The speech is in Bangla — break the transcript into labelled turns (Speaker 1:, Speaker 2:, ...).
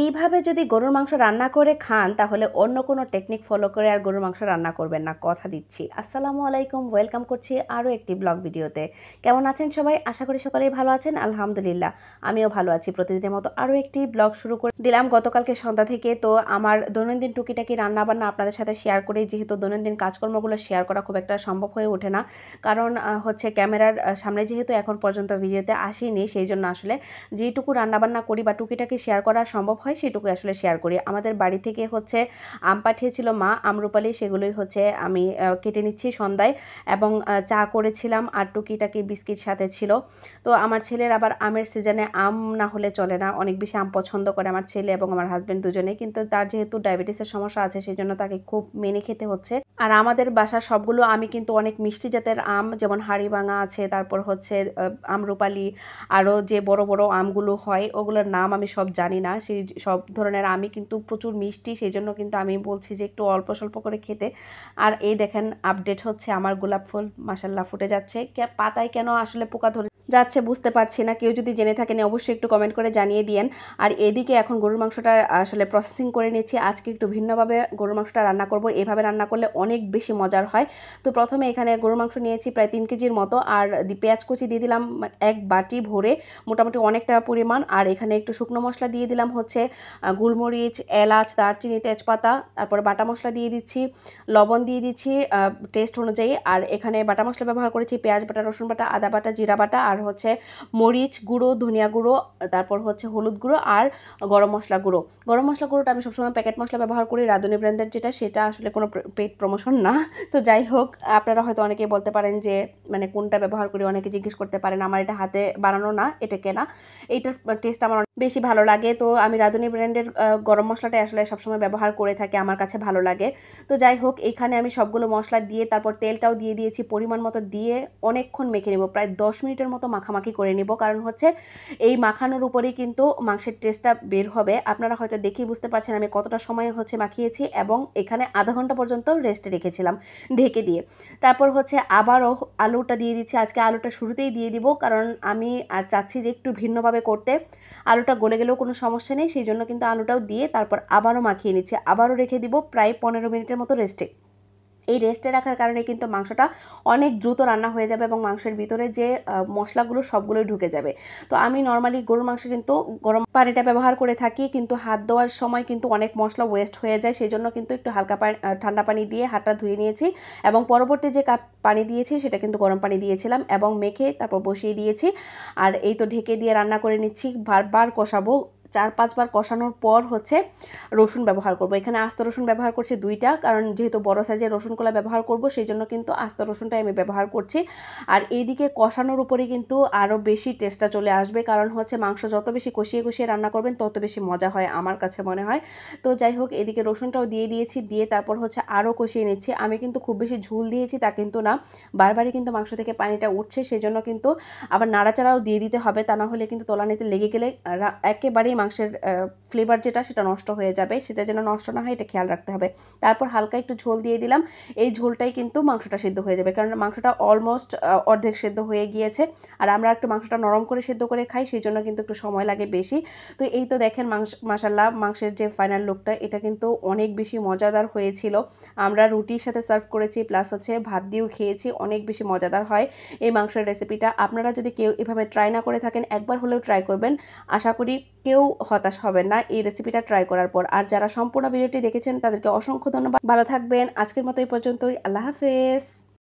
Speaker 1: এইভাবে যদি গরুর মাংস রান্না করে খান তাহলে অন্য কোনো টেকনিক ফলো করে আর গরুর মাংস রান্না করবেন না, কথা দিচ্ছি। আসসালামু আলাইকুম, ওয়েলকাম করছি আরও একটি ব্লগ ভিডিওতে। কেমন আছেন সবাই? আশা করি সকালেই ভালো আছেন। আলহামদুলিল্লাহ আমিও ভালো আছি। প্রতিদিনের মতো আরও একটি ব্লগ শুরু করে দিলাম গতকালকে সন্ধ্যা থেকে। তো আমার দৈনন্দিন টুকিটাকি রান্নাবান্না আপনাদের সাথে শেয়ার করি, যেহেতু দৈনন্দিন কাজকর্মগুলো শেয়ার করা খুব একটা সম্ভব হয়ে ওঠে না, কারণ হচ্ছে ক্যামেরার সামনে যেহেতু এখন পর্যন্ত ভিডিওতে আসিনি, সেই জন্য আসলে যেটুকু রান্নাবান্না করি বা টুকিটাকি শেয়ার করা সম্ভব হয় সেটুকু আসলে শেয়ার করি। আমাদের বাড়ি থেকে হচ্ছে আম পাঠিয়েছিল মা, আম্রপালি, সেগুলোই হচ্ছে আমি কেটে নিচ্ছি সন্ধ্যায়, এবং চা করেছিলাম আর টুকিটাকি বিস্কিট সাথে ছিল। তো আমার ছেলের আবার আমের সিজনে আম না হলে চলে না, অনেক বেশি আম পছন্দ করে আমার ছেলে এবং আমার হাজব্যান্ড দুজনে, কিন্তু তার যেহেতু ডায়াবেটিসের সমস্যা আছে সেই জন্য তাকে খুব মেনে খেতে হচ্ছে। আর আমাদের বাসার সবগুলো আমি কিন্তু অনেক মিষ্টি জাতের আম, যেমন হাড়িভাঙা আছে, তারপর হচ্ছে আম্রপালি, আরও যে বড় বড় আমগুলো হয় ওগুলোর নাম আমি সব জানি না। সেই সব ধরনের আমই কিন্তু প্রচুর মিষ্টি, সেই জন্য কিন্তু আমি বলছি যে একটু অল্প স্বল্প করে খেতে। আর এই দেখেন আপডেট হচ্ছে আমার গোলাপ ফুল মাশাল্লাহ ফুটে যাচ্ছে। পাতায় কেন আসলে পোকা ধরে যাচ্ছে বুঝতে পারছি না, কেউ যদি জেনে থাকেন অবশ্যই একটু কমেন্ট করে জানিয়ে দিয়েন। আর এদিকে এখন গরুর মাংসটা আসলে প্রসেসিং করে নিচ্ছি। আজকে একটু ভিন্নভাবে গরুর মাংসটা রান্না করব, এভাবে রান্না করলে অনেক বেশি মজার হয়। তো প্রথমে এখানে গরুর মাংস নিয়েছি প্রায় 3 কেজির মতো, আর পেঁয়াজ কুচি দিয়ে দিলাম এক বাটি ভরে, মোটামুটি অনেকটা পরিমাণ। আর এখানে একটু শুকনো মশলা দিয়ে দিলাম হচ্ছে গোলমরিচ, এলাচ, দারচিনি, তেজপাতা, তারপরে বাটা মশলা দিয়ে দিচ্ছি, লবণ দিয়ে দিচ্ছি টেস্ট অনুযায়ী। আর এখানে বাটা মশলা ব্যবহার করেছি পেঁয়াজ বাটা, রসুন বাটা, আদা বাটা, জিরা বাটা, আর হচ্ছে মরিচ গুঁড়ো, ধনিয়া গুঁড়ো, তারপর হচ্ছে হলুদ গুঁড়ো আর গরম মশলা গুঁড়ো। গরম মশলা গুঁড়োটা আমি সবসময় প্যাকেট মশলা ব্যবহার করি, রাঁধুনি ব্র্যান্ডের যেটা, সেটা আসলে কোনো পেইড প্রমোশন না। তো যাই হোক, আপনারা হয়তো অনেকেই বলতে পারেন যে মানে কোনটা ব্যবহার করি, অনেকে জিজ্ঞেস করতে পারেন। আমার এটা হাতে বানানো না, এটা কেনা। এইটার টেস্ট আমার অনেক বেশি ভালো লাগে। তো আমি রাঁধুনি ব্র্যান্ডের গরম মশলাটাই আসলে সবসময় ব্যবহার করে থাকি, আমার কাছে ভালো লাগে। তো যাই হোক, এখানে আমি সবগুলো মশলা দিয়ে তারপর তেলটাও দিয়ে দিয়েছি পরিমাণ মতো, দিয়ে অনেকক্ষণ মেখে নেব, প্রায় 10 মিনিটের মতো মাখামাখি করে নেব, কারণ হচ্ছে এই মাখানোর উপরেই কিন্তু মাংসের টেস্টটা বের হবে। আপনারা হয়তো দেখেই বুঝতে পারছেন আমি কতটা সময় হচ্ছে মাখিয়েছি, এবং এখানে আধা ঘন্টা পর্যন্ত রেস্টে রেখেছিলাম ঢেকে দিয়ে। তারপর হচ্ছে আবারও আলুটা দিয়ে দিচ্ছি। আজকে আলুটা শুরুতেই দিয়ে দিব, কারণ আমি চাচ্ছি যে একটু ভিন্নভাবে করতে। আলুটা গলে গেলেও কোনো সমস্যা নেই, সেই জন্য কিন্তু আলুটাও দিয়ে তারপর আবারও মাখিয়ে নিচ্ছি, আবারও রেখে দিব প্রায় 15 মিনিটের মতো রেস্টে। এই রেস্টে রাখার কারণে কিন্তু মাংসটা অনেক দ্রুত রান্না হয়ে যাবে, এবং মাংসের ভিতরে যে মশলাগুলো সবগুলোই ঢুকে যাবে। তো আমি নর্মালি গরুর মাংস কিন্তু গরম পানিটা ব্যবহার করে থাকি, কিন্তু হাত দেওয়ার সময় কিন্তু অনেক মশলা ওয়েস্ট হয়ে যায়, সেই জন্য কিন্তু একটু হালকা ঠান্ডা পানি দিয়ে হাতটা ধুয়ে নিয়েছি, এবং পরবর্তী যে কাপ পানি দিয়েছি সেটা কিন্তু গরম পানি দিয়েছিলাম, এবং মেখে তারপর বসিয়ে দিয়েছি। আর এই তো ঢেকে দিয়ে রান্না করে নিচ্ছি, বারবার কষাবো। 4-5 বার কষানোর পর হচ্ছে রসুন ব্যবহার করব। এখানে আস্ত রসুন ব্যবহার করছি 2টা, কারণ যেহেতু বড় সাইজের রসুনগুলো ব্যবহার করব সেই জন্য কিন্তু আস্ত রসুনটাই আমি ব্যবহার করছি। আর এইদিকে কষানোর উপরে কিন্তু আরও বেশি টেস্টটা চলে আসবে, কারণ হচ্ছে মাংস যত বেশি কষিয়ে কষিয়ে রান্না করবেন তত বেশি মজা হয় আমার কাছে মনে হয়। তো যাই হোক, এদিকে রসুনটাও দিয়ে দিয়েছি, দিয়ে তারপর হচ্ছে আরও কষিয়ে নিচ্ছি। আমি কিন্তু খুব বেশি ঝোল দিয়েছি তা কিন্তু না, বারবারই কিন্তু মাংস থেকে পানিটা উঠছে, সেই জন্য কিন্তু আবার নাড়াচাড়াও দিয়ে দিতে হবে, তা না হলে কিন্তু তলানিতে লেগে গেলে একেবারেই মাংসের ফ্লেভার যেটা সেটা নষ্ট হয়ে যাবে, সেটা যেন নষ্ট না হয় এটা খেয়াল রাখতে হবে। তারপর হালকা একটু ঝোল দিয়ে দিলাম, এই ঝোলটাই কিন্তু মাংসটা সিদ্ধ হয়ে যাবে, কারণ মাংসটা অলমোস্ট অর্ধেক সিদ্ধ হয়ে গিয়েছে। আর আমরা একটু মাংসটা নরম করে সিদ্ধ করে খাই, সেই জন্য কিন্তু একটু সময় লাগে বেশি। তো এই তো দেখেন মাশাল্লাহ মাংসের যে ফাইনাল লুকটা, এটা কিন্তু অনেক বেশি মজাদার হয়েছিল। আমরা রুটির সাথে সার্ভ করেছি, প্লাস হচ্ছে ভাত দিয়েও খেয়েছি, অনেক বেশি মজাদার হয় এই মাংসের রেসিপিটা। আপনারা যদি কেউ এভাবে ট্রাই না করে থাকেন, একবার হলেও ট্রাই করবেন, আশা করি কেউ হতাশ হবেন না এই রেসিপিটা ট্রাই করার পর। আর যারা সম্পূর্ণ ভিডিওটি দেখেছেন তাদেরকে অসংখ্য ধন্যবাদ। ভালো থাকবেন, আজকের মতো এই পর্যন্তই, আল্লাহ হাফেজ।